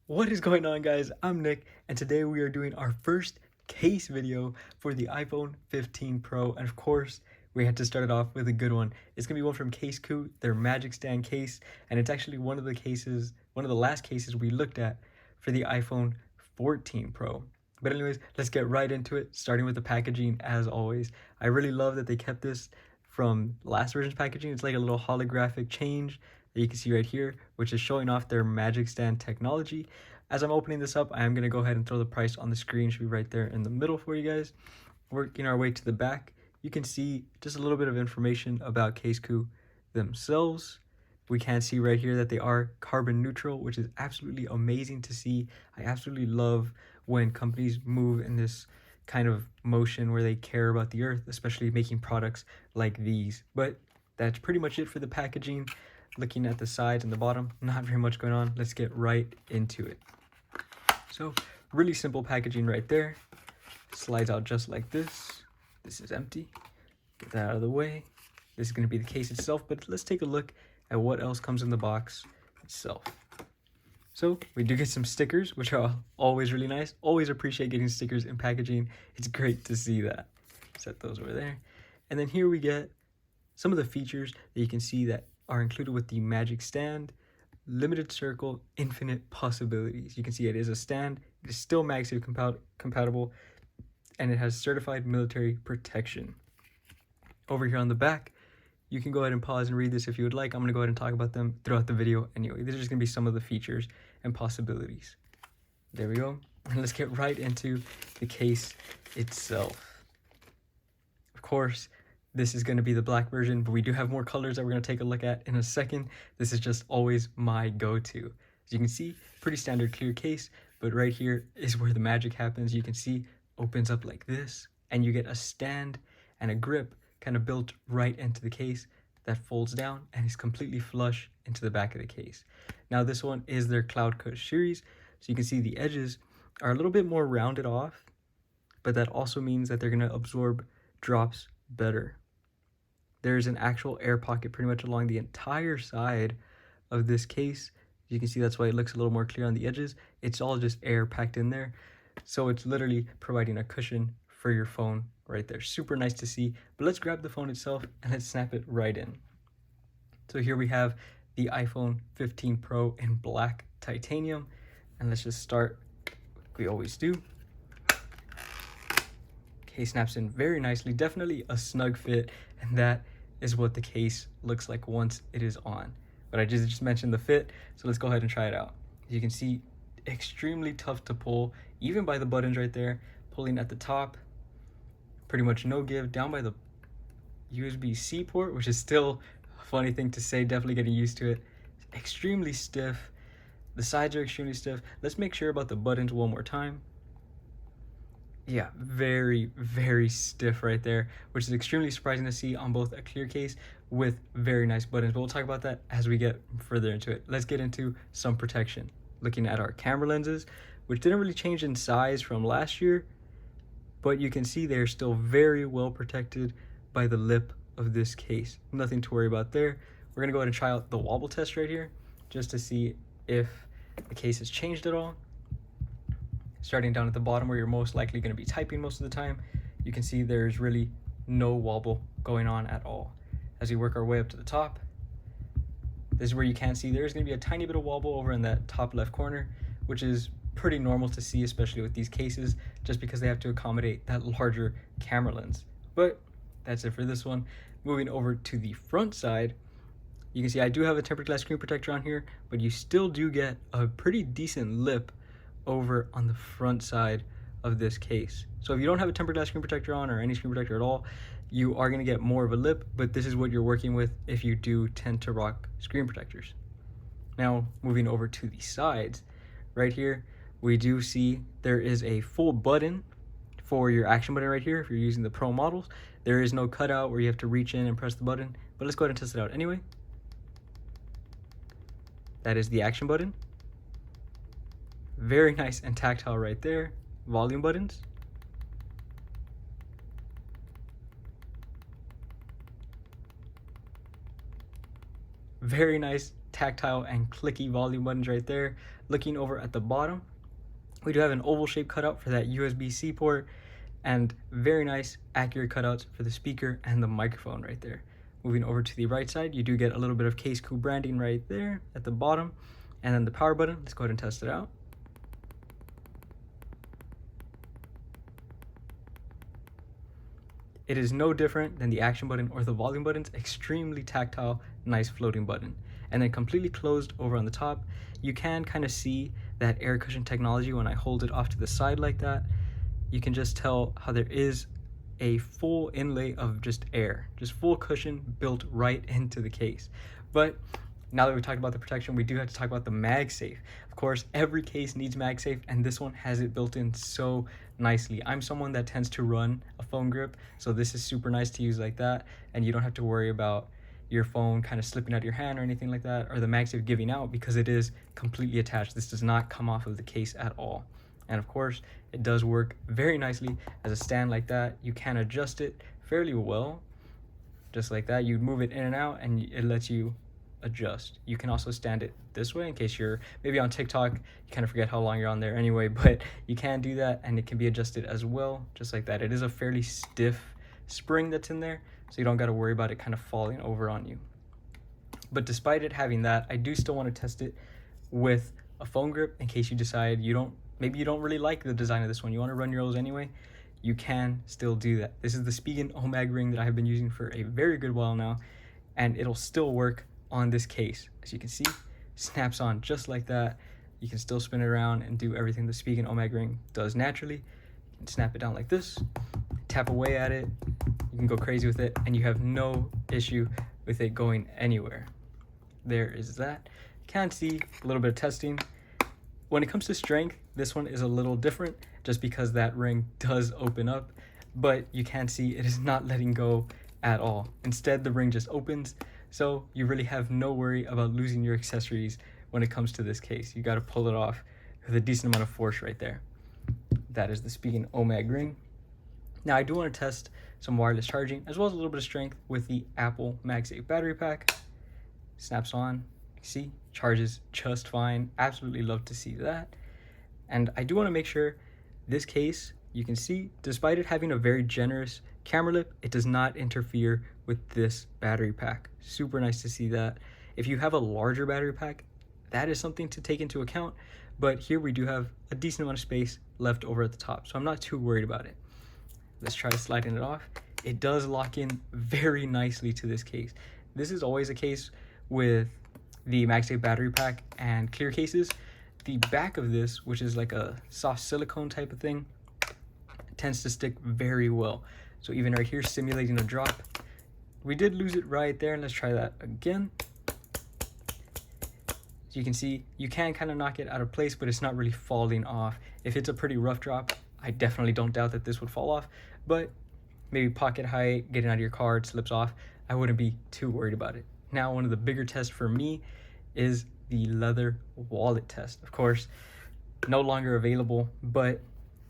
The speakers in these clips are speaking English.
What is going on, guys? I'm Nick, and today we are doing our first case video for the iPhone 15 Pro, and of course we had to start it off with a good one. It's gonna be one from Casekoo, their Magicstand case, and it's actually one of the last cases we looked at for the iPhone 14 Pro. But anyways, let's get right into it, starting with the packaging as always. I really love that they kept this from last version's packaging. It's like a little holographic change that you can see right here, which is showing off their Magicstand technology. As I'm opening this up, I am going to go ahead and throw the price on the screen. It should be right there in the middle for you guys. Working our way to the back, you can see just a little bit of information about Casekoo themselves. We can see right here that they are carbon neutral, which is absolutely amazing to see. I absolutely love when companies move in this kind of motion where they care about the earth, especially making products like these. But that's pretty much it for the packaging. Looking at the sides and the bottom, not very much going on. Let's get right into it. So really simple packaging right there. Slides out just like this. This is empty. Get that out of the way. This is going to be the case itself, but let's take a look at what else comes in the box itself. So we do get some stickers, which are always really nice. Always appreciate getting stickers in packaging. It's great to see that. Set those over there. And then here we get some of the features that you can see that are included with the Magicstand. Limited circle, infinite possibilities. You can see it is a stand. It is still MagSafe compatible, and it has certified military protection. Over here on the back, you can go ahead and pause and read this if you would like. I'm going to go ahead and talk about them throughout the video anyway. These are just going to be some of the features and possibilities. There we go. And let's get right into the case itself. Of course, this is going to be the black version, but we do have more colors that we're going to take a look at in a second. This is just always my go-to. As you can see, pretty standard clear case, but right here is where the magic happens. You can see opens up like this, and you get a stand and a grip kind of built right into the case that folds down and is completely flush into the back of the case. Now this one is their CloudCush series, so you can see the edges are a little bit more rounded off, but that also means that they're going to absorb drops better. There's an actual air pocket pretty much along the entire side of this case. You can see that's why it looks a little more clear on the edges. It's all just air packed in there. So it's literally providing a cushion for your phone right there. Super nice to see. But let's grab the phone itself and let's snap it right in. So here we have the iPhone 15 Pro in black titanium. And let's just start like we always do. Case snaps in very nicely. Definitely a snug fit, and that is what the case looks like once it is on. But I just mentioned the fit, so let's go ahead and try it out. As you can see, extremely tough to pull, even by the buttons right there. Pulling at the top, pretty much no give. Down by the USB-C port, which is still a funny thing to say, definitely getting used to it. Extremely stiff. The sides are extremely stiff. Let's make sure about the buttons one more time. Yeah, very, very stiff right there, which is extremely surprising to see on both a clear case with very nice buttons. But we'll talk about that as we get further into it. Let's get into some protection. Looking at our camera lenses, which didn't really change in size from last year, but you can see they're still very well protected by the lip of this case. Nothing to worry about there. We're gonna go ahead and try out the wobble test right here, just to see if the case has changed at all. Starting down at the bottom where you're most likely going to be typing most of the time, you can see there's really no wobble going on at all. As we work our way up to the top, this is where you can see there's going to be a tiny bit of wobble over in that top left corner, which is pretty normal to see, especially with these cases, just because they have to accommodate that larger camera lens. But that's it for this one. Moving over to the front side, you can see I do have a tempered glass screen protector on here, but you still do get a pretty decent lip over on the front side of this case. So if you don't have a tempered glass screen protector on, or any screen protector at all, you are going to get more of a lip, but this is what you're working with if you do tend to rock screen protectors. Now moving over to the sides, right here we do see there is a full button for your action button right here if you're using the Pro models. There is no cutout where you have to reach in and press the button, but let's go ahead and test it out anyway. That is the action button. Very nice and tactile right there. Volume buttons. Very nice tactile and clicky volume buttons right there. Looking over at the bottom, we do have an oval shape cutout for that USB-C port, and very nice accurate cutouts for the speaker and the microphone right there. Moving over to the right side, you do get a little bit of Casekoo branding right there at the bottom, and then the power button. Let's go ahead and test it out. It is no different than the action button or the volume buttons. Extremely tactile, nice floating button. And then completely closed over on the top, you can kind of see that air cushion technology when I hold it off to the side like that. You can just tell how there is a full inlay of just air, just full cushion built right into the case. But now that we've talked about the protection, we do have to talk about the MagSafe. Of course, every case needs MagSafe, and this one has it built in so nicely. I'm someone that tends to run a phone grip, so this is super nice to use like that, and you don't have to worry about your phone kind of slipping out of your hand or anything like that, or the MagSafe giving out, because it is completely attached. This does not come off of the case at all. And of course, it does work very nicely as a stand like that. You can adjust it fairly well, just like that. You move it in and out, and it lets you adjust. You can also stand it this way in case you're maybe on TikTok, you kind of forget how long you're on there anyway, but you can do that, and it can be adjusted as well, just like that. It is a fairly stiff spring that's in there, so you don't got to worry about it kind of falling over on you. But despite it having that, I do still want to test it with a phone grip in case you decide maybe you don't really like the design of this one, you want to run your O's anyway. You can still do that. This is the Spigen OMAG ring that I have been using for a very good while now, and it'll still work on this case. As you can see, snaps on just like that. You can still spin it around and do everything the Spigen OMAG ring does naturally. You can snap it down like this, tap away at it, you can go crazy with it, and you have no issue with it going anywhere. There is that. Can see a little bit of testing. When it comes to strength, this one is a little different just because that ring does open up, but you can see it is not letting go at all. Instead, the ring just opens, so you really have no worry about losing your accessories when it comes to this case. You got to pull it off with a decent amount of force right there. That is the Spigen OMAG ring. Now, I do want to test some wireless charging as well as a little bit of strength with the Apple MagSafe battery pack. Snaps on, see, charges just fine. Absolutely love to see that. And I do want to make sure this case, you can see, despite it having a very generous camera lip, it does not interfere with this battery pack. Super nice to see that. If you have a larger battery pack, that is something to take into account, but here we do have a decent amount of space left over at the top, so I'm not too worried about it. Let's try sliding it off. It does lock in very nicely to this case. This is always a case with the MagSafe battery pack and clear cases. The back of this, which is like a soft silicone type of thing, tends to stick very well. So even right here, simulating a drop, we did lose it right there, and let's try that again. So you can see, you can kind of knock it out of place, but it's not really falling off. If it's a pretty rough drop, I definitely don't doubt that this would fall off, but maybe pocket height, getting out of your car, it slips off, I wouldn't be too worried about it. Now, one of the bigger tests for me is the leather wallet test. Of course, no longer available, but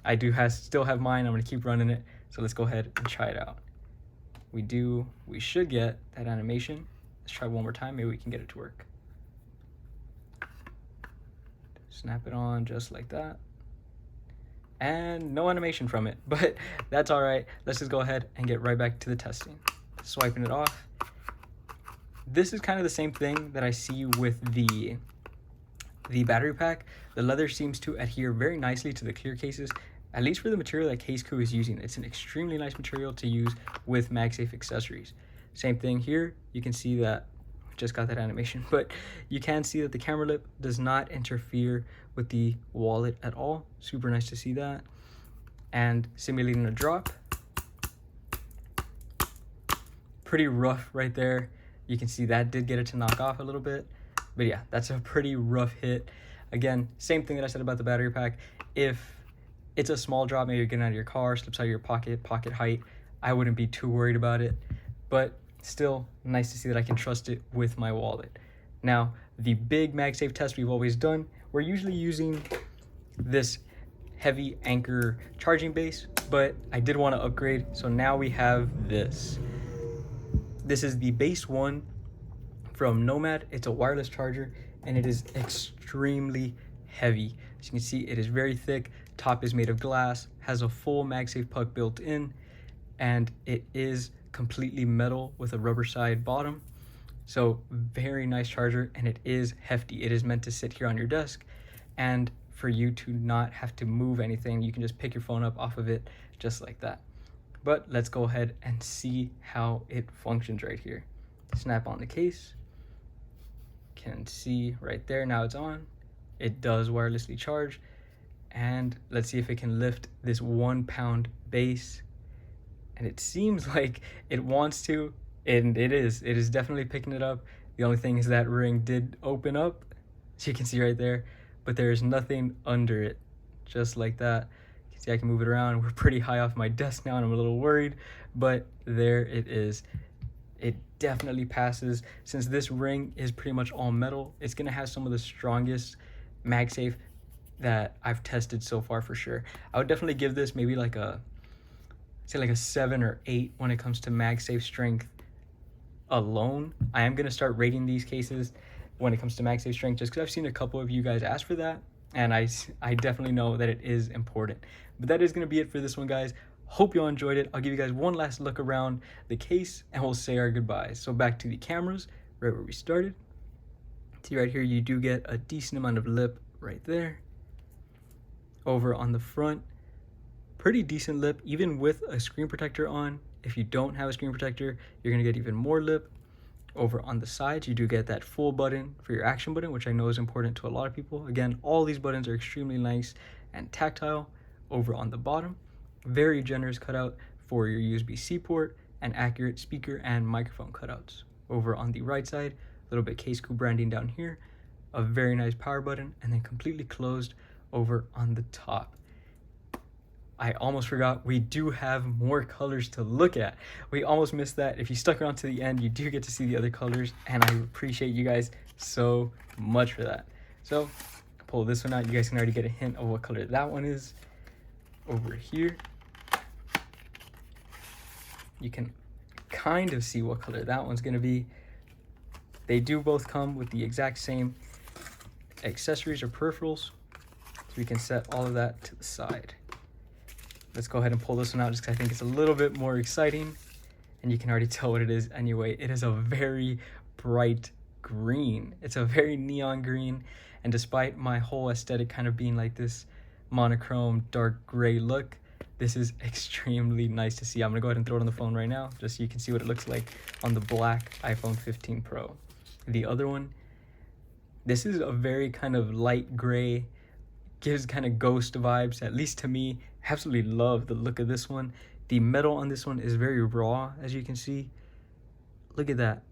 I do still have mine. I'm gonna keep running it. So let's go ahead and try it out. We should get that animation. Let's try one more time, maybe we can get it to work. Snap it on just like that. And no animation from it, but that's all right. Let's just go ahead and get right back to the testing. Swiping it off. This is kind of the same thing that I see with the battery pack. The leather seems to adhere very nicely to the clear cases, at least for the material that Casekoo is using. It's an extremely nice material to use with MagSafe accessories. Same thing here. You can see that, just got that animation, but you can see that the camera lip does not interfere with the wallet at all. Super nice to see that. And simulating a drop. Pretty rough right there. You can see that did get it to knock off a little bit, but yeah, that's a pretty rough hit. Again, same thing that I said about the battery pack. If it's a small drop, maybe you're getting out of your car, slips out of your pocket height, I wouldn't be too worried about it, but still nice to see that I can trust it with my wallet. Now, the big MagSafe test we've always done, we're usually using this heavy anchor charging base, but I did want to upgrade, so now we have this. This is the Base One from Nomad. It's a wireless charger and it is extremely heavy. As you can see, it is very thick. Top is made of glass, has a full MagSafe puck built in, and it is completely metal with a rubber side bottom. So very nice charger, and it is hefty. It is meant to sit here on your desk and for you to not have to move anything. You can just pick your phone up off of it just like that. But let's go ahead and see how it functions right here. Snap on the case. Can see right there, now it's on. It does wirelessly charge. And let's see if it can lift this 1 pound base. And it seems like it wants to, and it is definitely picking it up. The only thing is that ring did open up, as you can see right there, but there's nothing under it, just like that. You can see I can move it around. We're pretty high off my desk now and I'm a little worried, but there it is. It definitely passes. Since this ring is pretty much all metal, it's gonna have some of the strongest MagSafe that I've tested so far for sure. I would definitely give this maybe like a 7 or 8 when it comes to MagSafe strength alone. I am gonna start rating these cases when it comes to MagSafe strength, just because I've seen a couple of you guys ask for that, and I definitely know that it is important. But that is gonna be it for this one, guys. Hope you all enjoyed it. I'll give you guys one last look around the case and we'll say our goodbyes. So back to the cameras, right where we started. See right here, you do get a decent amount of lip right there. Over on the front, pretty decent lip, even with a screen protector on. If you don't have a screen protector, you're gonna get even more lip. Over on the sides, you do get that full button for your action button, which I know is important to a lot of people. Again, all these buttons are extremely nice and tactile. Over on the bottom, very generous cutout for your USB-C port and accurate speaker and microphone cutouts. Over on the right side, a little bit Casekoo branding down here, a very nice power button, and then completely closed over on the top. I almost forgot, we do have more colors to look at. We almost missed that. If you stuck around to the end, you do get to see the other colors, and I appreciate you guys so much for that. So pull this one out. You guys can already get a hint of what color that one is. Over here, you can kind of see what color that one's gonna be. They do both come with the exact same accessories or peripherals, so we can set all of that to the side. Let's go ahead and pull this one out just because I think it's a little bit more exciting, and you can already tell what it is anyway. It is a very bright green. It's a very neon green, and despite my whole aesthetic kind of being like this monochrome dark gray look, this is extremely nice to see. I'm gonna go ahead and throw it on the phone right now just so you can see what it looks like on the black iPhone 15 Pro. The other one, this is a very kind of light gray, gives kind of ghost vibes, at least to me. Absolutely love the look of this one. The metal on this one is very raw, as you can see. Look at that.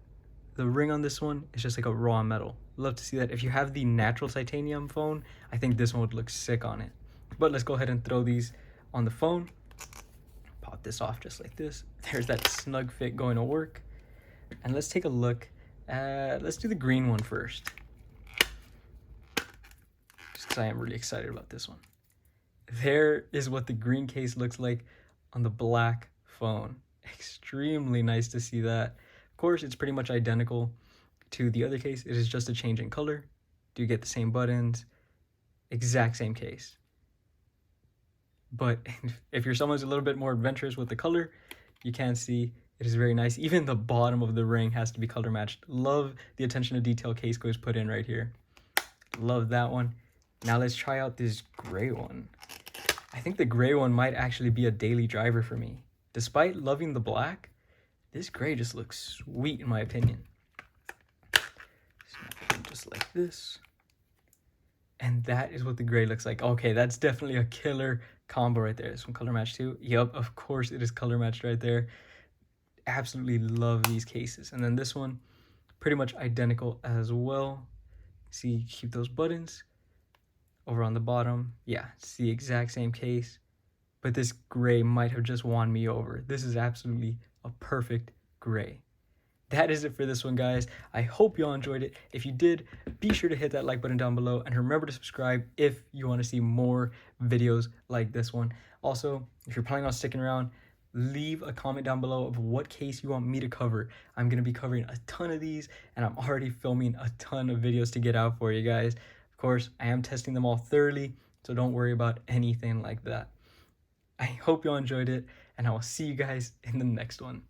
The ring on this one is just like a raw metal. Love to see that. If you have the natural titanium phone, I think this one would look sick on it. But let's go ahead and throw these on the phone. Pop this off just like this. There's that snug fit going to work. And let's take a look at, let's do the green one first. Just because I am really excited about this one. There is what the green case looks like on the black phone. Extremely nice to see that. Of course, it's pretty much identical to the other case. It is just a change in color. Do get the same buttons, exact same case. But if you're someone who's a little bit more adventurous with the color, you can see it is very nice. Even the bottom of the ring has to be color matched. Love the attention to detail Casekoo has put in right here. Love that one. Now let's try out this gray one. I think the gray one might actually be a daily driver for me. Despite loving the black, this gray just looks sweet in my opinion. Snap it in just like this. And that is what the gray looks like. Okay, that's definitely a killer combo right there. This one color matched too. Yup, of course it is color matched right there. Absolutely love these cases. And then this one, pretty much identical as well. See, keep those buttons. Over on the bottom, yeah, it's the exact same case. But this gray might have just won me over. This is absolutely a perfect gray. That is it for this one, guys. I hope you all enjoyed it. If you did, be sure to hit that like button down below and remember to subscribe if you want to see more videos like this one. Also, if you're planning on sticking around, leave a comment down below of what case you want me to cover. I'm going to be covering a ton of these, and I'm already filming a ton of videos to get out for you guys. Of course, I am testing them all thoroughly, so don't worry about anything like that. I hope you all enjoyed it, and I will see you guys in the next one.